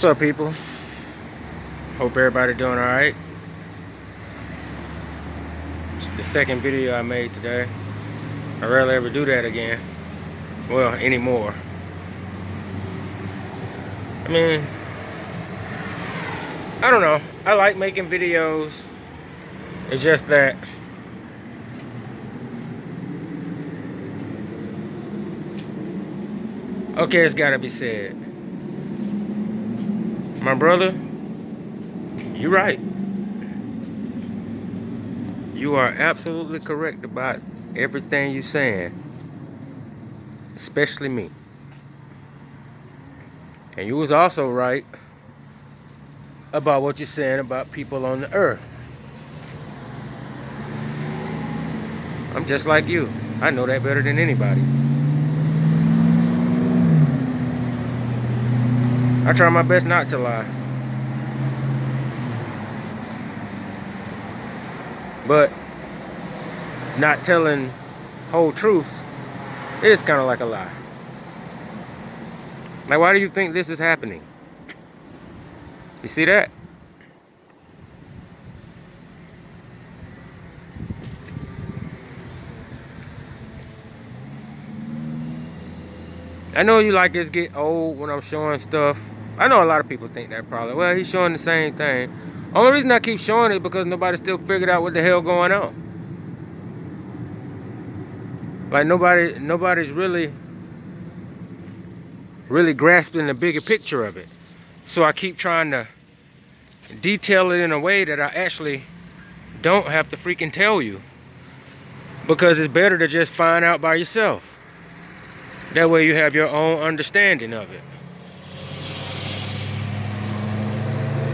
What's up, people? Hope everybody doing alright. It's the second video I made today. I rarely ever do that again. Well, anymore. I mean, I don't know. I like making videos. It's just that okay, it's gotta be said. My brother, you're right. You are absolutely correct about everything you're saying. Especially me. And you was also right about what you're saying about people on the earth. I'm just like you. I know that better than anybody. I try my best not to lie. But not telling whole truth is kind of like a lie. Like, why do you think this is happening? You see that? I know you like this get old when I'm showing stuff. I know a lot of people think that probably. Well, he's showing the same thing. Only reason I keep showing it because nobody still figured out what the hell going on. Like nobody's really grasping the bigger picture of it. So I keep trying to detail it in a way that I actually don't have to freaking tell you. Because it's better to just find out by yourself. That way you have your own understanding of it.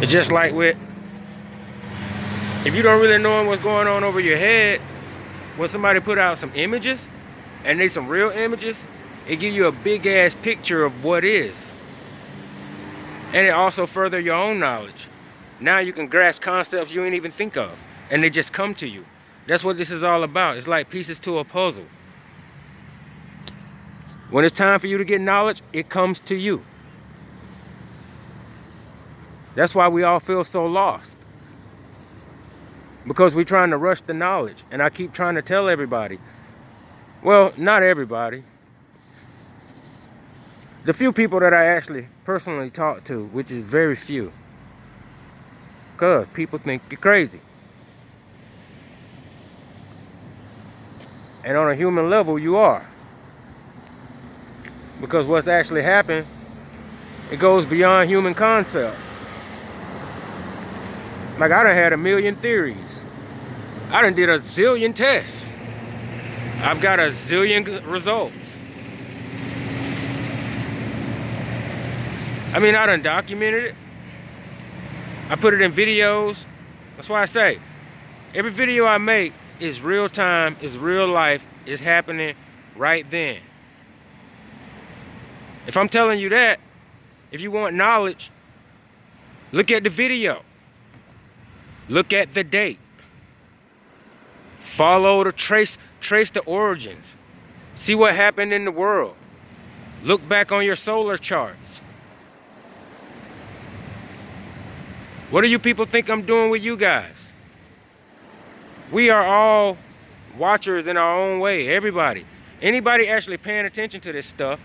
It's just like with, if you don't really know what's going on over your head, when somebody put out some images, and they some real images, it give you a big ass picture of what is. And it also further your own knowledge. Now you can grasp concepts you ain't even think of, and they just come to you. That's what this is all about. It's like pieces to a puzzle. When it's time for you to get knowledge, it comes to you. That's why we all feel so lost. Because we're trying to rush the knowledge. And I keep trying to tell everybody. Well, not everybody. The few people that I actually personally talk to, which is very few. Because people think you're crazy. And on a human level, you are. Because what's actually happened, it goes beyond human concept. Like, I done had a million theories. I done did a zillion tests. I've got a zillion results. I mean, I done documented it. I put it in videos. That's why I say, every video I make is real time, is real life, is happening right then. If I'm telling you that, if you want knowledge, look at the video. Look at the date. Follow the trace the origins. See what happened in the world. Look back on your solar charts. What do you people think I'm doing with you guys? We are all watchers in our own way. Everybody. Anybody actually paying attention to this stuff,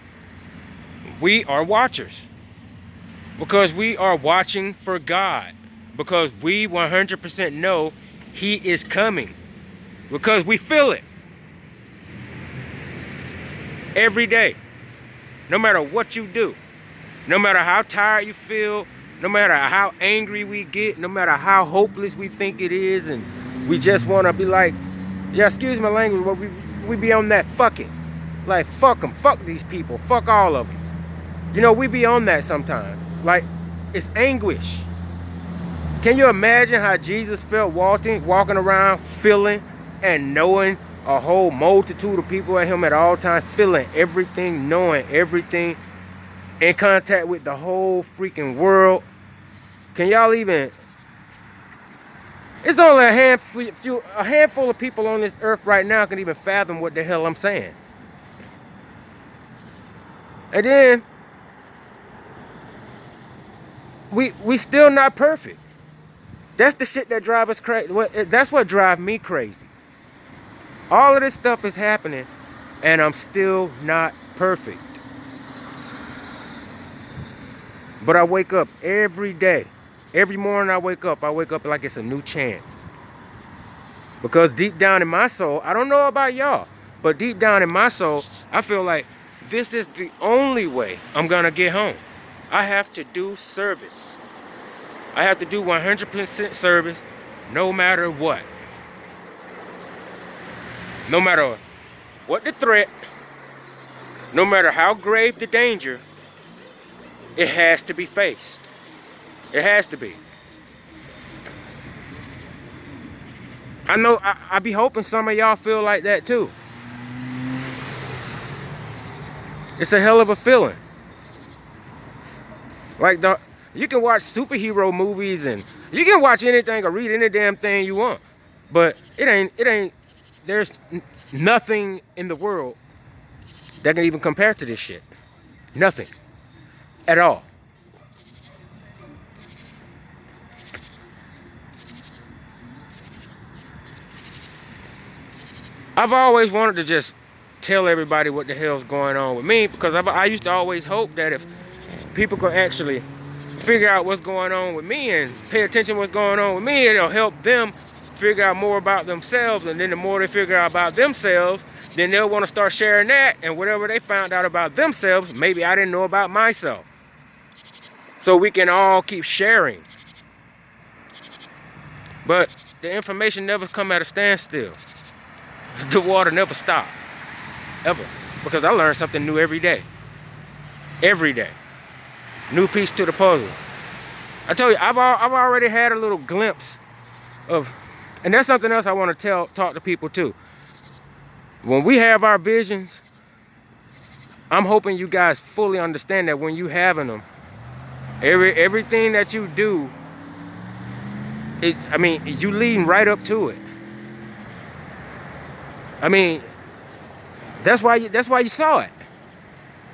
we are watchers. Because we are watching for God. Because we 100% know He is coming. Because we feel it. Every day. No matter what you do. No matter how tired you feel. No matter how angry we get. No matter how hopeless we think it is. And we just want to be like, yeah, excuse my language, but we be on that fuck it. Like, fuck them. Fuck these people. Fuck all of them. You know, we be on that sometimes. Like, it's anguish. Can you imagine how Jesus felt walking around, feeling and knowing a whole multitude of people at Him at all times, feeling everything, knowing everything, in contact with the whole freaking world? Can y'all even... It's only a handful of people on this earth right now can even fathom what the hell I'm saying. And then we still not perfect. That's the shit that drive us crazy. That's what drive me crazy. All of this stuff is happening, and I'm still not perfect. But I wake up every day. Every morning I wake up like it's a new chance. Because deep down in my soul, I don't know about y'all, but deep down in my soul, I feel like this is the only way I'm gonna get home. I have to do service. I have to do 100% service no matter what. No matter what the threat, no matter how grave the danger, it has to be faced. It has to be. I know I be hoping some of y'all feel like that too. It's a hell of a feeling. Like you can watch superhero movies and you can watch anything or read any damn thing you want. But it ain't there's nothing in the world that can even compare to this shit. Nothing. At all. I've always wanted to just tell everybody what the hell's going on with me, because I used to always hope that if people could actually figure out what's going on with me and pay attention to what's going on with me, it'll help them figure out more about themselves. And then the more they figure out about themselves, then they'll want to start sharing that, and whatever they found out about themselves, maybe I didn't know about myself. So we can all keep sharing. But the information never come at a standstill. The water never stopped, ever, because I learn something new every day. Every day, new piece to the puzzle. I tell you, I've already had a little glimpse of, and that's something else I want to talk to people too. When we have our visions, I'm hoping you guys fully understand that when you having them, everything that you do, you leading right up to it. I mean, that's why you saw it.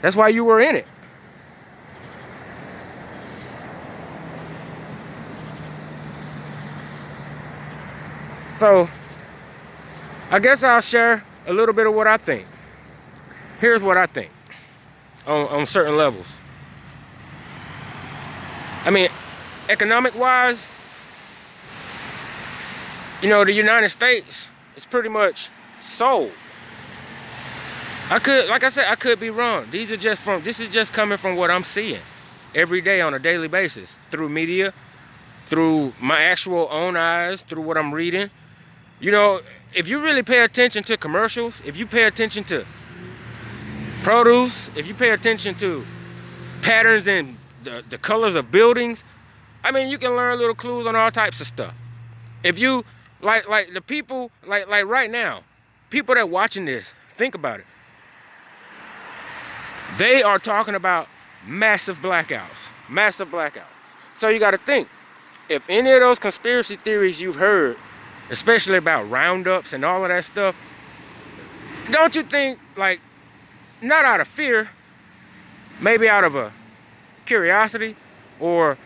That's why you were in it. So, I guess I'll share a little bit of what I think. Here's what I think on certain levels. I mean, economic-wise, the United States is pretty much sold. Like I said, I could be wrong. This is just coming from what I'm seeing every day on a daily basis, through media, through my actual own eyes, through what I'm reading. If you really pay attention to commercials, if you pay attention to produce, if you pay attention to patterns in the colors of buildings, you can learn little clues on all types of stuff. If you like the people like right now, people that watching this, think about it. They are talking about massive blackouts. So you got to think, if any of those conspiracy theories you've heard, especially about roundups and all of that stuff, don't you think, not out of fear, maybe out of a curiosity, or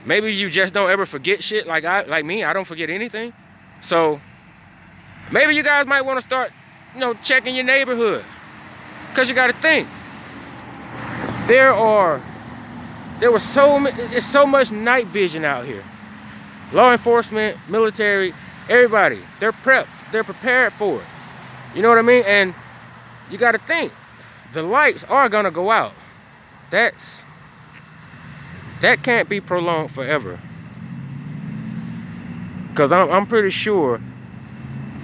maybe you just don't ever forget shit like me, I don't forget anything. So maybe you guys might want to start, checking your neighborhood, because you got to think, it's so much night vision out here. Law enforcement, military, everybody, they're prepped, they're prepared for it. You know what I mean? And you got to think, the lights are gonna go out. That can't be prolonged forever, because I'm pretty sure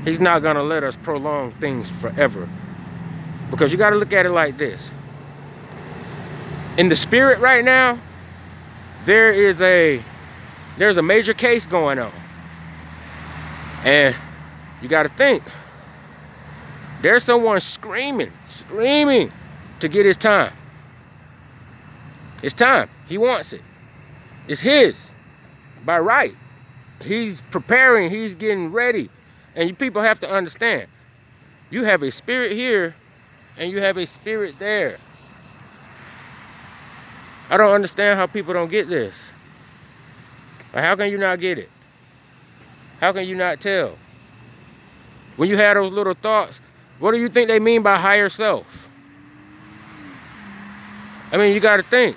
he's not gonna let us prolong things forever. Because you got to look at it like this. In the spirit right now, there's a major case going on. And you got to think, there's someone screaming to get his time. It's time. He wants it. It's his by right. He's preparing. He's getting ready. And you people have to understand, you have a spirit here and you have a spirit there. I don't understand how people don't get this. Like, how can you not get it? How can you not tell? When you have those little thoughts, what do you think they mean by higher self? I mean, you got to think.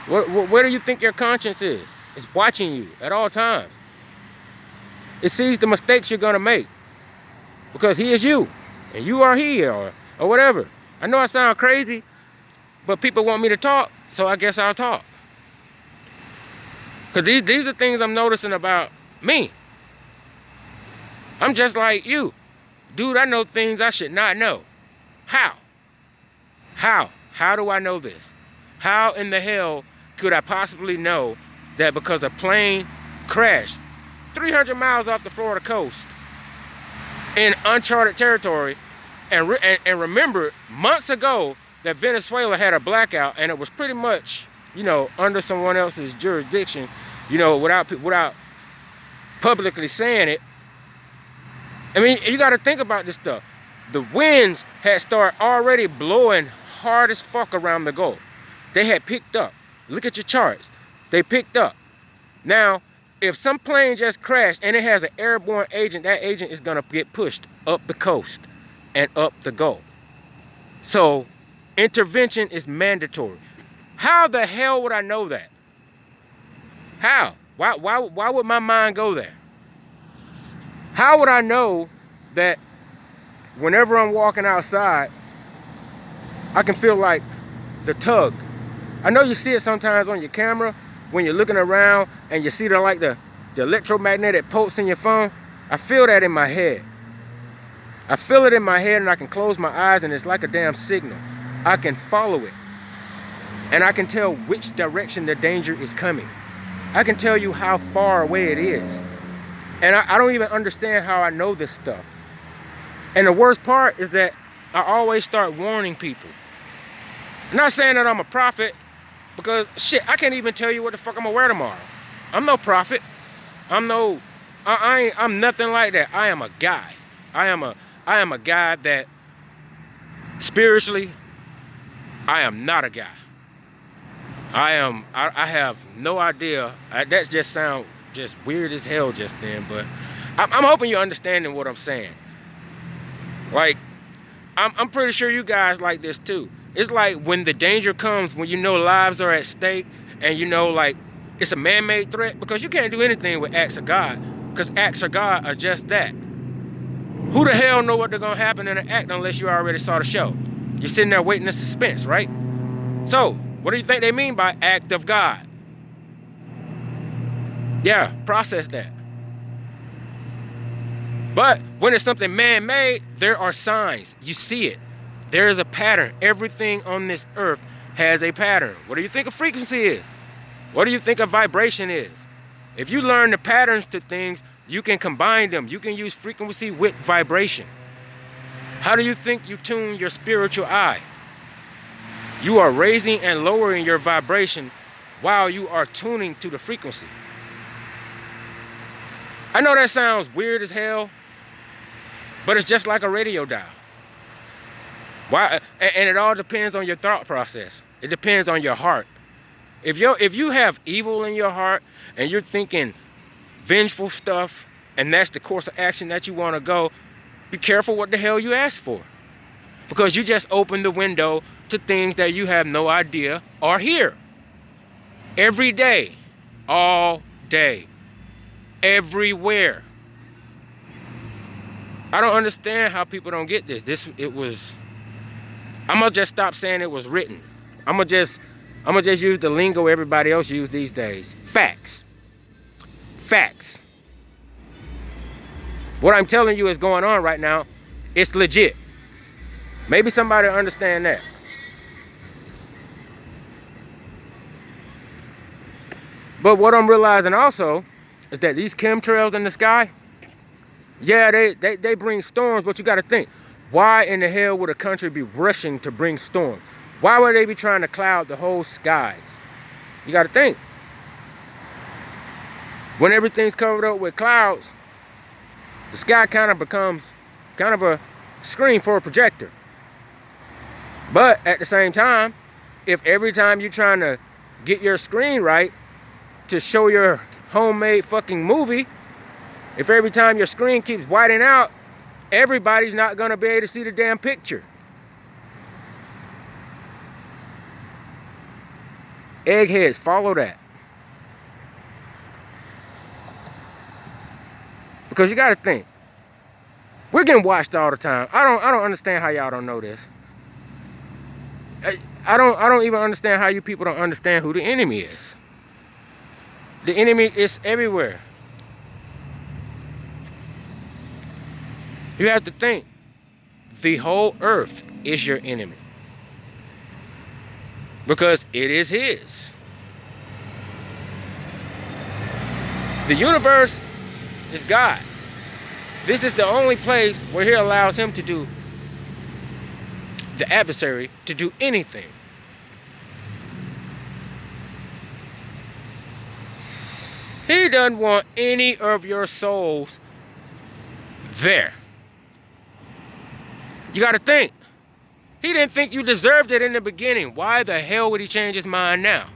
Where do you think your conscience is? It's watching you at all times. It sees the mistakes you're going to make. Because he is you. And you are he, or whatever. I know I sound crazy, but people want me to talk, so I guess I'll talk. Because these are things I'm noticing about me. I'm just like you. Dude, I know things I should not know. How? How do I know this? How in the hell could I possibly know that because a plane crashed 300 miles off the Florida coast in uncharted territory, and remember months ago that Venezuela had a blackout, and it was pretty much, you know, under someone else's jurisdiction, you know, without publicly saying it. I mean, you got to think about this stuff. The winds had started already blowing hard as fuck around the Gulf. They had picked up. Look at your charts. They picked up. Now, if some plane just crashed and it has an airborne agent, that agent is going to get pushed up the coast and up the Gulf. So, intervention is mandatory. How the hell would I know that? How? Why would my mind go there? How would I know that whenever I'm walking outside, I can feel like the tug? I know you see it sometimes on your camera when you're looking around and you see the electromagnetic pulse in your phone. I feel that in my head. I feel it in my head, and I can close my eyes and it's like a damn signal. I can follow it. And I can tell which direction the danger is coming. I can tell you how far away it is. And I don't even understand how I know this stuff. And the worst part is that I always start warning people. I'm not saying that I'm a prophet, because shit, I can't even tell you what the fuck I'm gonna wear tomorrow. I'm no prophet. I'm nothing like that. I am a guy. I am a guy that spiritually, I am not a guy. I have no idea. That just sound just weird as hell just then, but I'm hoping you're understanding what I'm saying. Like, I'm pretty sure you guys like this too. It's like when the danger comes, when you know lives are at stake, and you know, like, it's a man-made threat, because you can't do anything with acts of God, because acts of God are just that. Who the hell know what's gonna happen in an act unless you already saw the show? You're sitting there waiting in suspense, right? So, what do you think they mean by act of God? Yeah, process that. But when it's something man-made, there are signs. You see it. There is a pattern. Everything on this earth has a pattern. What do you think a frequency is? What do you think a vibration is? If you learn the patterns to things, you can combine them. You can use frequency with vibration. How do you think you tune your spiritual eye? You are raising and lowering your vibration while you are tuning to the frequency. I know that sounds weird as hell, but it's just like a radio dial. Why? And it all depends on your thought process. It depends on your heart. If you have evil in your heart and you're thinking vengeful stuff, and that's the course of action that you want to go, be careful what the hell you ask for. Because you just opened the window to things that you have no idea are here. Every day, all day, everywhere. I don't understand how people don't get this. I'm gonna just stop saying it was written. I'm gonna just use the lingo everybody else use these days. Facts. Facts. What I'm telling you is going on right now. It's legit. Maybe somebody will understand that. But what I'm realizing also is that these chemtrails in the sky, yeah, they bring storms, but you got to think, why in the hell would a country be rushing to bring storms? Why would they be trying to cloud the whole skies? You got to think. When everything's covered up with clouds, the sky kind of becomes kind of a screen for a projector. But at the same time, if every time you're trying to get your screen right, to show your homemade fucking movie, if every time your screen keeps whiting out, everybody's not gonna be able to see the damn picture. Eggheads, follow that. Because you gotta think, we're getting watched all the time. I don't understand how y'all don't know this. I don't even understand how you people don't understand who the enemy is. The enemy is everywhere. You have to think, the whole earth is your enemy. Because it is his. The universe is God's. This is the only place where he allows him to do, the adversary, to do anything. He doesn't want any of your souls there. You got to think. He didn't think you deserved it in the beginning. Why the hell would he change his mind now?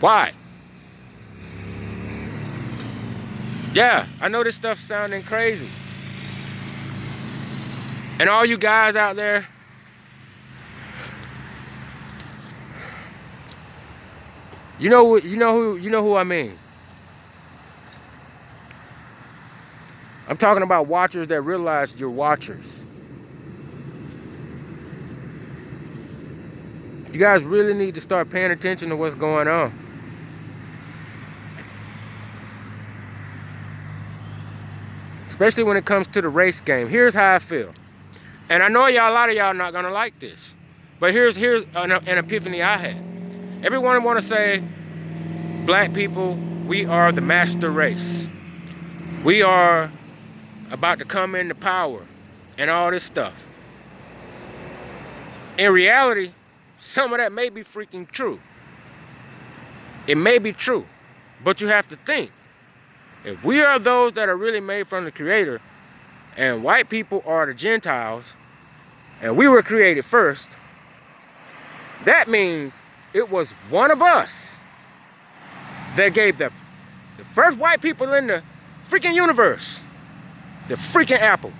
Why? Yeah, I know this stuff's sounding crazy. And all you guys out there, you know who I mean. I'm talking about watchers that realize you're watchers. You guys really need to start paying attention to what's going on. Especially when it comes to the race game. Here's how I feel. And I know y'all, a lot of y'all are not gonna like this. But here's an epiphany I had. Everyone wanna say, black people, we are the master race. We are about to come into power and all this stuff. In reality, some of that may be freaking true. It may be true, but you have to think. If we are those that are really made from the Creator, and white people are the Gentiles, and we were created first, that means it was one of us that gave the first white people in the freaking universe the freaking apple.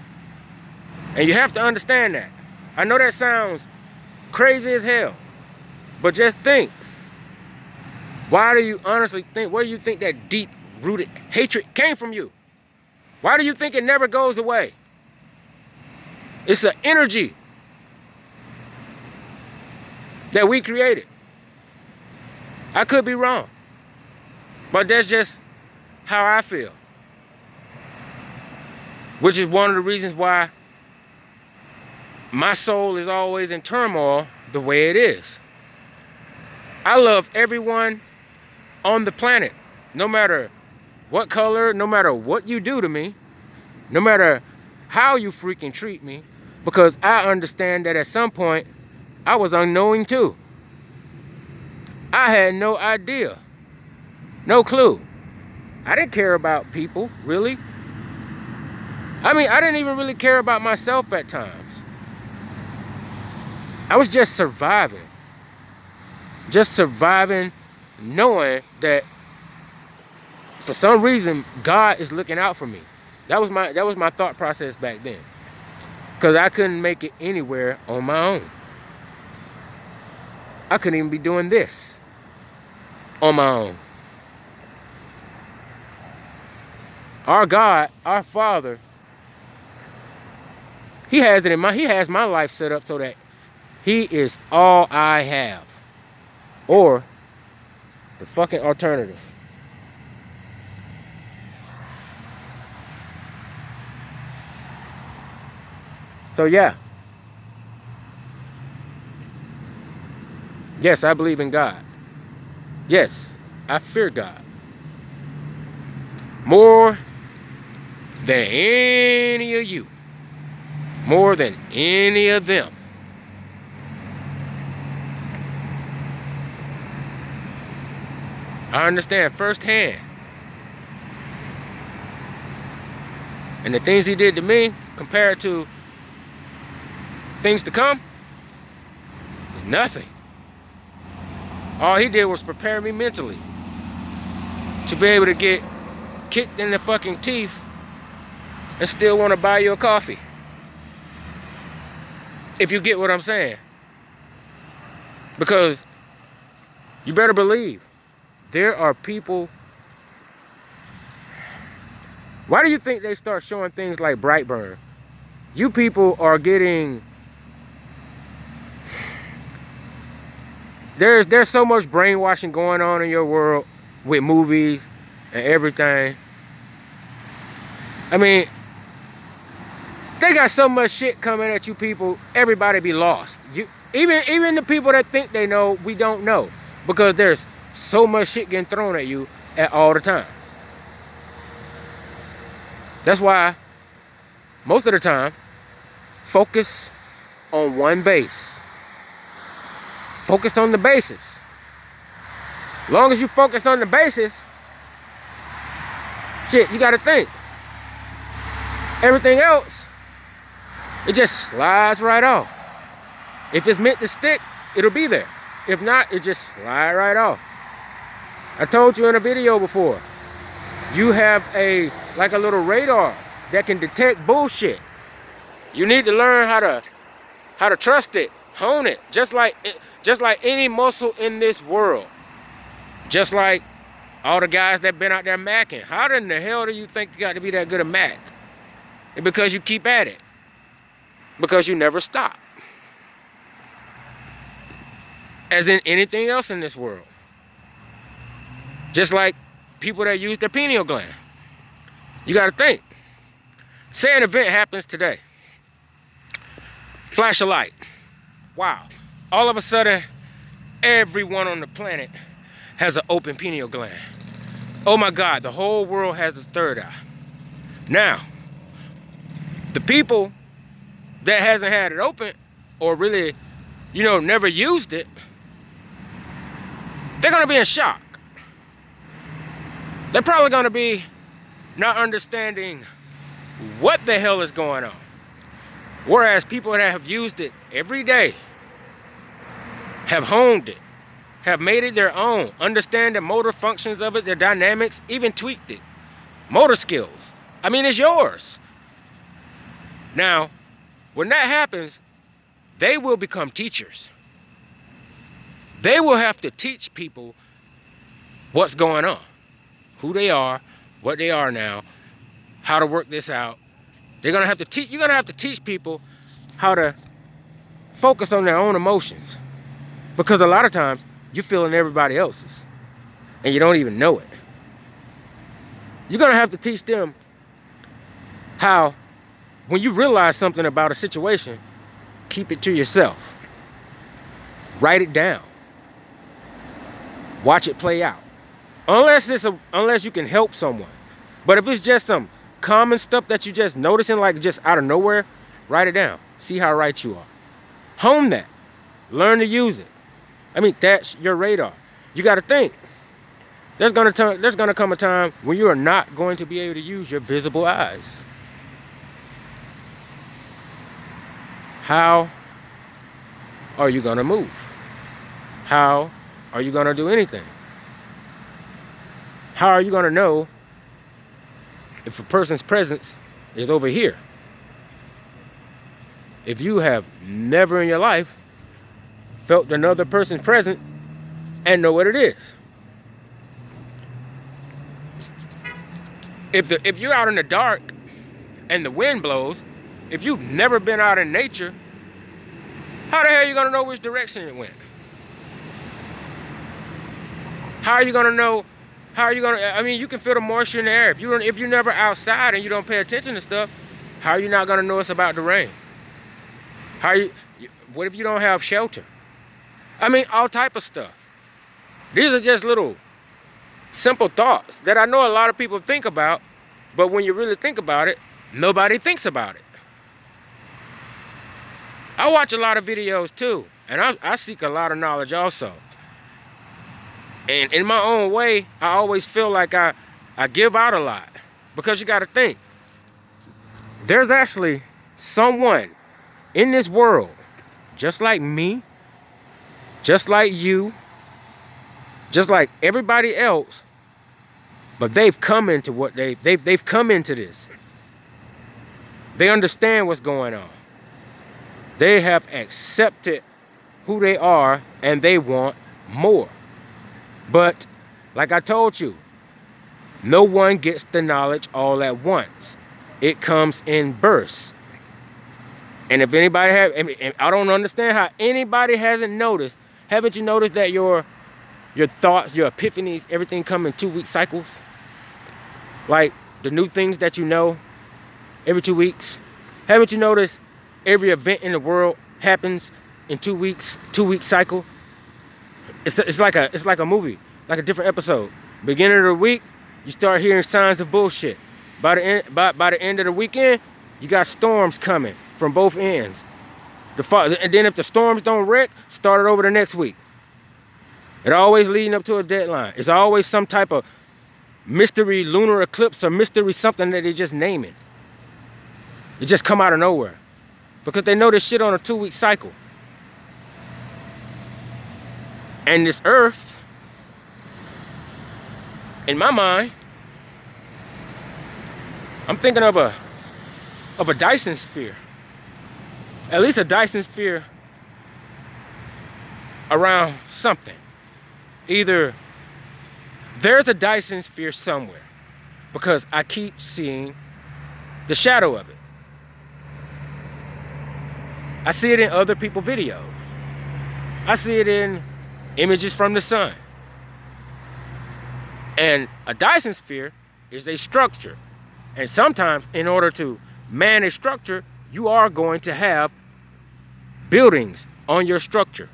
And you have to understand that. I know that sounds crazy as hell, but just think. Why do you honestly think, where do you think that deep-rooted hatred came from you? Why do you think it never goes away? It's an energy that we created. I could be wrong, but that's just how I feel. Which is one of the reasons why my soul is always in turmoil the way it is. I love everyone on the planet, no matter what color, no matter what you do to me, no matter how you freaking treat me, because I understand that at some point I was unknowing too. I had no idea, no clue. I didn't care about people, really. I mean, I didn't even really care about myself at times. I was just surviving. Just surviving, knowing that for some reason God is looking out for me. That was my thought process back then. Because I couldn't make it anywhere on my own. I couldn't even be doing this on my own. Our God, our Father, He has it in my, He has my life set up so that He is all I have. Or the fucking alternative. So yeah. Yes, I believe in God. Yes, I fear God. More than any of you. More than any of them. I understand firsthand. And the things He did to me compared to things to come is nothing. All He did was prepare me mentally. to be able to get kicked in the fucking teeth and still want to buy you a coffee. If you get what I'm saying. Because you better believe there are people. Why do you think they start showing things like Brightburn? You people are getting... There's so much brainwashing going on in your world with movies and everything. I mean, they got so much shit coming at you people, everybody be lost. Even the people that think they know, we don't know. Because there's so much shit getting thrown at you at all the time. That's why, most of the time, focus on one base. Focus on the basis. As long as you focus on the basis, shit, you gotta think. Everything else, it just slides right off. If it's meant to stick, it'll be there. If not, it just slide right off. I told you in a video before, you have like a little radar that can detect bullshit. You need to learn how to trust it, hone it, just like any muscle in this world. Just like all the guys that been out there macking. How in the hell do you think you got to be that good at mac? It's because you keep at it. Because you never stop. As in anything else in this world. Just like people that use their pineal gland. You got to think. Say an event happens today. Flash a light. Wow. All of a sudden, everyone on the planet has an open pineal gland. Oh my God, the whole world has a third eye. Now, the people that hasn't had it open or really, never used it, they're going to be in shock. They're probably going to be not understanding what the hell is going on. Whereas people that have used it every day, have honed it, have made it their own, understand the motor functions of it, their dynamics, even tweaked it. Motor skills. I mean, it's yours. Now, when that happens, they will become teachers. They will have to teach people what's going on, who they are, what they are now, how to work this out. You're gonna have to teach people how to focus on their own emotions. Because a lot of times, you're feeling everybody else's. And you don't even know it. You're gonna have to teach them how, when you realize something about a situation, keep it to yourself. Write it down. Watch it play out. Unless you can help someone. But if it's just some common stuff that you just noticing, like just out of nowhere, write it down. See how right you are. Hone that. Learn to use it. I mean, that's your radar. You got to think. There's gonna come a time when you are not going to be able to use your visible eyes. How are you gonna move? How are you gonna do anything? How are you gonna know if a person's presence is over here? If you have never in your life felt another person's presence and know what it is. If you're out in the dark and the wind blows, if you've never been out in nature, how the hell are you gonna know which direction it went? How are you gonna know? I mean, you can feel the moisture in the air. If you're never outside and you don't pay attention to stuff, how are you not gonna know it's about to rain? What if you don't have shelter? I mean, all type of stuff. These are just little simple thoughts that I know a lot of people think about, but when you really think about it, nobody thinks about it. I watch a lot of videos too, and I seek a lot of knowledge also. And in my own way, I always feel like I give out a lot, because you got to think. There's actually someone in this world, just like me, just like you, just like everybody else, But they've come into what they've come into this. They understand what's going on. They have accepted who they are, and they want more. But like I told you, no one gets the knowledge all at once. It comes in bursts. And if anybody I don't understand how anybody hasn't noticed. Haven't you noticed that your thoughts, your epiphanies, everything come in 2-week cycles? Like the new things that you know every 2 weeks. Haven't you noticed every event in the world happens in 2 weeks, 2-week cycle? It's like a movie, like a different episode. Beginning of the week, you start hearing signs of bullshit. By the end of the weekend, you got storms coming from both ends. And then if the storms don't wreck, start it over the next week. It always leading up to a deadline. It's always some type of mystery lunar eclipse or mystery something that they just naming. It just come out of nowhere. Because they know this shit on a 2-week cycle. And this earth, in my mind, I'm thinking of a Dyson sphere. At least a Dyson sphere around something. Either there's a Dyson sphere somewhere, because I keep seeing the shadow of it. I see it in other people's videos. I see it in images from the sun. And a Dyson sphere is a structure. And sometimes, in order to man a structure, you are going to have buildings on your structure.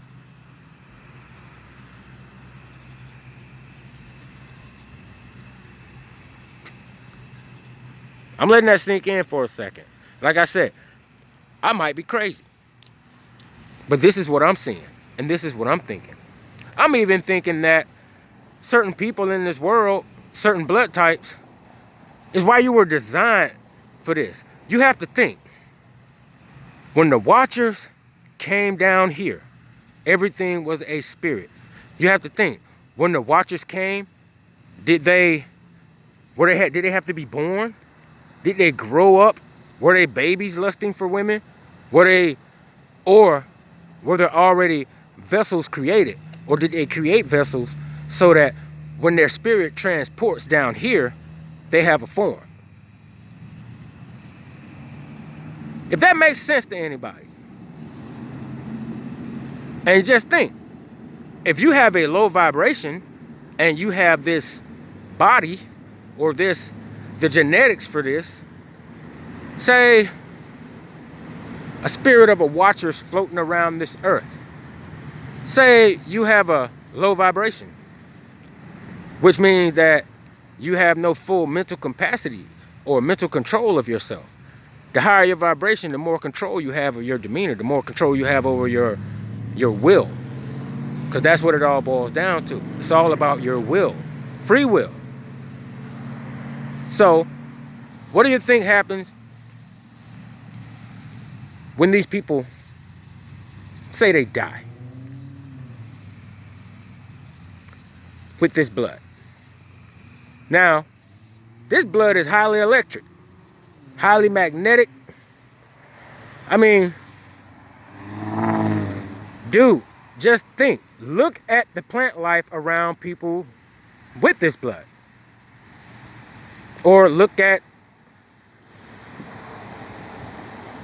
I'm letting that sink in for a second. Like I said, I might be crazy. But this is what I'm seeing. And this is what I'm thinking. I'm even thinking that certain people in this world, certain blood types, is why you were designed for this. You have to think. When the Watchers came down here, everything was a spirit. You have to think. When the Watchers came, did they have to be born? Did they grow up? Were they babies lusting for women? Or were there already vessels created? Or did they create vessels so that when their spirit transports down here, they have a form? If that makes sense to anybody. And just think, if you have a low vibration and you have this body or the genetics for this, say a spirit of a Watcher's floating around this earth. Say you have a low vibration, which means that you have no full mental capacity or mental control of yourself. The higher your vibration, the more control you have of your demeanor, the more control you have over your will. Because that's what it all boils down to. It's all about your will, free will. So, what do you think happens when these people say they die with this blood? Now, this blood is highly electric, highly magnetic. I mean, dude, just think. Look at the plant life around people with this blood. Or look at,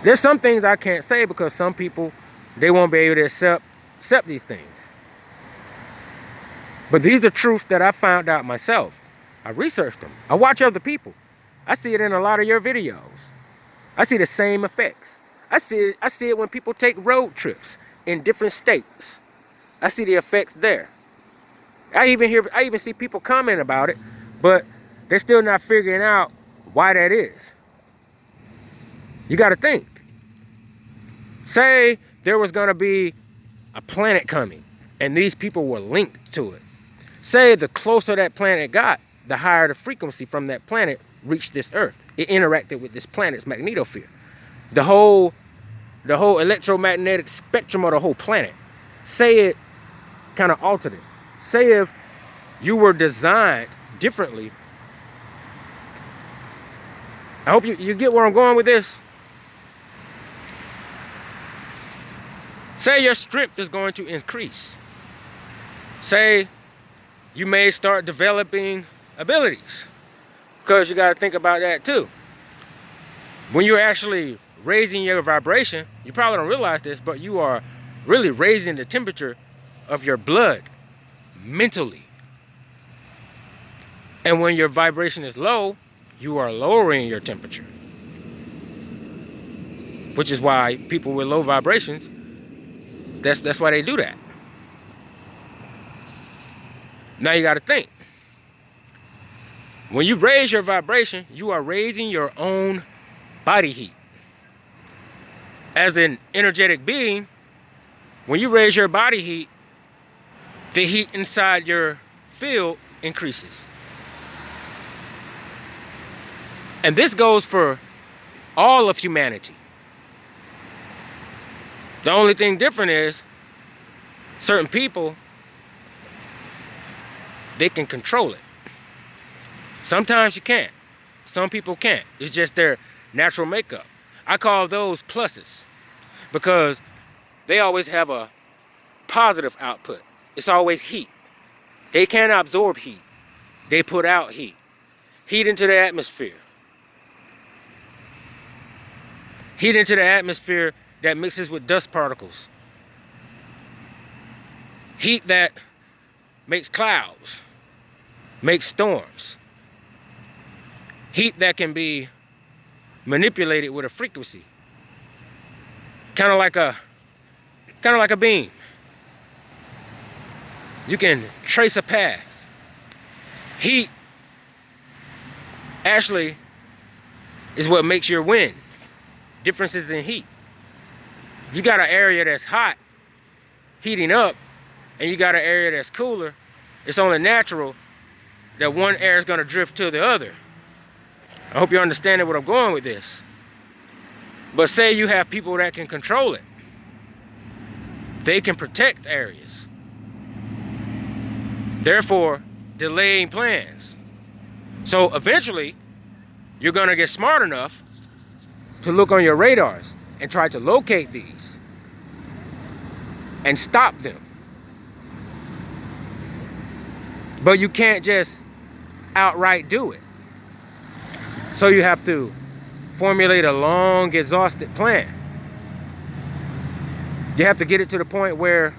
there's some things I can't say because some people, they won't be able to accept these things. But these are truths that I found out myself. I researched them. I watch other people. I see it in a lot of your videos. I see the same effects. I see it when people take road trips in different states. I see the effects there. I even see people comment about it, but they're still not figuring out why that is. You got to think. Say there was going to be a planet coming and these people were linked to it. Say the closer that planet got, the higher the frequency from that planet reached this earth. It interacted with this planet's magnetosphere. The whole electromagnetic spectrum of the whole planet. Say it kind of altered it. Say if you were designed differently I hope you get where I'm going with this. Say your strength is going to increase. Say you may start developing abilities, because you got to think about that too. When you're actually raising your vibration, you probably don't realize this, but you are really raising the temperature of your blood mentally. And when your vibration is low, you are lowering your temperature. Which is why people with low vibrations, that's why they do that. Now you got to think. When you raise your vibration, you are raising your own body heat. As an energetic being, when you raise your body heat, the heat inside your field increases. And this goes for all of humanity. The only thing different is certain people, they can control it. Sometimes you can't. Some people can't. It's just their natural makeup. I call those pluses because they always have a positive output. It's always heat. They can't absorb heat. They put out heat. Heat into the atmosphere. Heat into the atmosphere that mixes with dust particles. Heat that makes clouds, makes storms. Heat that can be manipulated with a frequency. Kind of like a beam. You can trace a path. Heat actually is what makes your wind. Differences in heat. If you got an area that's hot, heating up, and you got an area that's cooler, it's only natural that one air is going to drift to the other. I hope you're understanding where I'm going with this. But say you have people that can control it. They can protect areas. Therefore, delaying plans. So eventually, you're going to get smart enough to look on your radars and try to locate these and stop them. But you can't just outright do it. So you have to formulate a long, exhausted plan. You have to get it to the point where